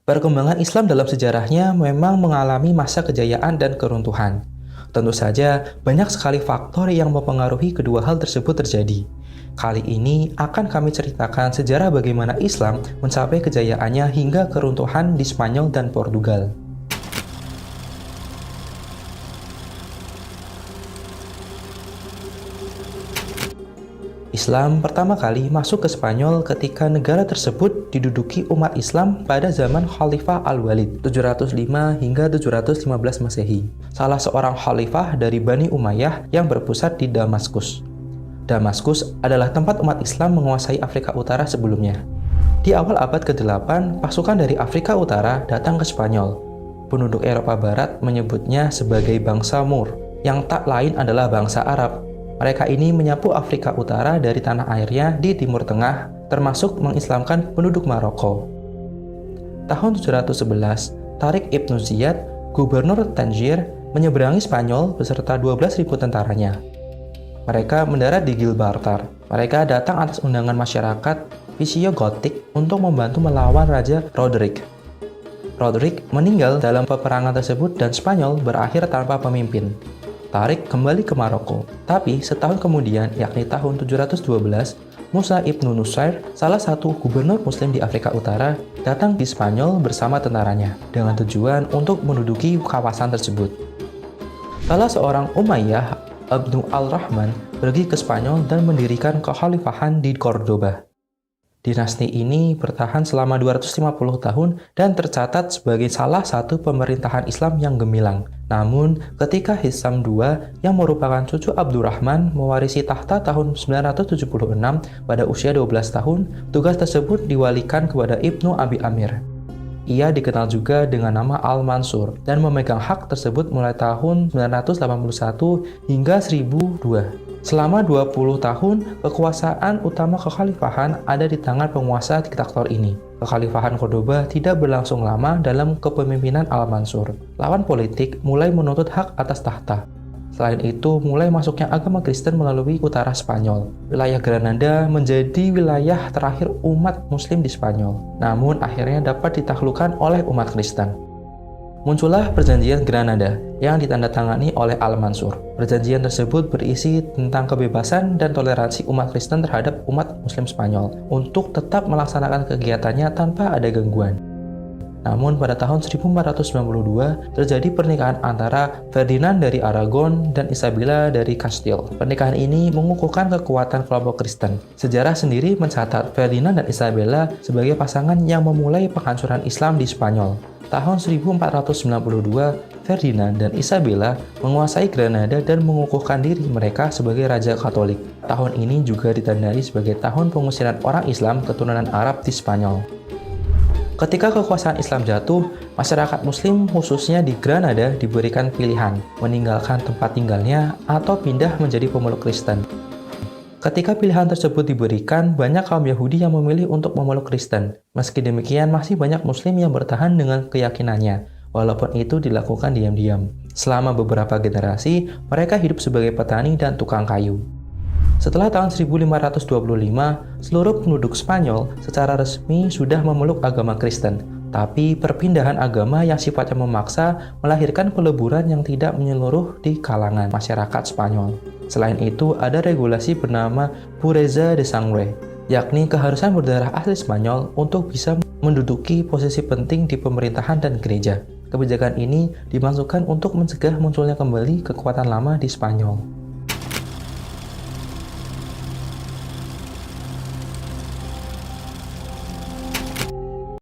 Perkembangan Islam dalam sejarahnya memang mengalami masa kejayaan dan keruntuhan. Tentu saja, banyak sekali faktor yang mempengaruhi kedua hal tersebut terjadi. Kali ini akan kami ceritakan sejarah bagaimana Islam mencapai kejayaannya hingga keruntuhan di Spanyol dan Portugal. Islam pertama kali masuk ke Spanyol ketika negara tersebut diduduki umat Islam pada zaman Khalifah Al-Walid 705 hingga 715 Masehi, salah seorang khalifah dari Bani Umayyah yang berpusat di Damaskus. Damaskus adalah tempat umat Islam menguasai Afrika Utara sebelumnya. Di awal abad ke-8, pasukan dari Afrika Utara datang ke Spanyol. Penduduk Eropa Barat menyebutnya sebagai bangsa Moor, yang tak lain adalah bangsa Arab. Mereka ini menyapu Afrika Utara dari tanah airnya di Timur Tengah, termasuk mengislamkan penduduk Maroko. Tahun 711, Tariq Ibn Ziyad, gubernur Tangier, menyeberangi Spanyol beserta 12.000 tentaranya. Mereka mendarat di Gibraltar. Mereka datang atas undangan masyarakat Visigothic untuk membantu melawan Raja Roderick. Roderick meninggal dalam peperangan tersebut dan Spanyol berakhir tanpa pemimpin. Tariq kembali ke Maroko, tapi setahun kemudian, yakni tahun 712, Musa ibnu Nusair, salah satu gubernur muslim di Afrika Utara, datang di Spanyol bersama tentaranya, dengan tujuan untuk menduduki kawasan tersebut. Salah seorang Umayyah, Ibnu al-Rahman, pergi ke Spanyol dan mendirikan kekhalifahan di Cordoba. Dinasti ini bertahan selama 250 tahun dan tercatat sebagai salah satu pemerintahan Islam yang gemilang. Namun, ketika Hisam II yang merupakan cucu Abdurrahman mewarisi tahta tahun 976 pada usia 12 tahun, tugas tersebut diwalikan kepada Ibnu Abi Amir. Ia dikenal juga dengan nama Al-Mansur dan memegang hak tersebut mulai tahun 981 hingga 1002. Selama 20 tahun, kekuasaan utama kekhalifahan ada di tangan penguasa diktator ini. Kekhalifahan Cordoba tidak berlangsung lama dalam kepemimpinan Al-Mansur. Lawan politik mulai menuntut hak atas tahta. Selain itu, mulai masuknya agama Kristen melalui utara Spanyol. Wilayah Granada menjadi wilayah terakhir umat Muslim di Spanyol, namun akhirnya dapat ditaklukkan oleh umat Kristen. Muncullah Perjanjian Granada yang ditandatangani oleh Al-Mansur. Perjanjian tersebut berisi tentang kebebasan dan toleransi umat Kristen terhadap umat Muslim Spanyol untuk tetap melaksanakan kegiatannya tanpa ada gangguan. Namun pada tahun 1492 terjadi pernikahan antara Ferdinand dari Aragon dan Isabella dari Castile. Pernikahan ini mengukuhkan kekuatan kelompok Kristen. Sejarah sendiri mencatat Ferdinand dan Isabella sebagai pasangan yang memulai penghancuran Islam di Spanyol. Tahun 1492, Ferdinand dan Isabella menguasai Granada dan mengukuhkan diri mereka sebagai Raja Katolik. Tahun ini juga ditandai sebagai tahun pengusiran orang Islam keturunan Arab di Spanyol. Ketika kekuasaan Islam jatuh, masyarakat Muslim khususnya di Granada diberikan pilihan, meninggalkan tempat tinggalnya atau pindah menjadi pemeluk Kristen. Ketika pilihan tersebut diberikan, banyak kaum Yahudi yang memilih untuk memeluk Kristen. Meski demikian, masih banyak Muslim yang bertahan dengan keyakinannya, walaupun itu dilakukan diam-diam. Selama beberapa generasi, mereka hidup sebagai petani dan tukang kayu. Setelah tahun 1525, seluruh penduduk Spanyol secara resmi sudah memeluk agama Kristen. Tapi perpindahan agama yang sifatnya memaksa melahirkan peleburan yang tidak menyeluruh di kalangan masyarakat Spanyol. Selain itu, ada regulasi bernama Pureza de Sangre, yakni keharusan berdarah asli Spanyol untuk bisa menduduki posisi penting di pemerintahan dan gereja. Kebijakan ini dimasukkan untuk mencegah munculnya kembali kekuatan lama di Spanyol.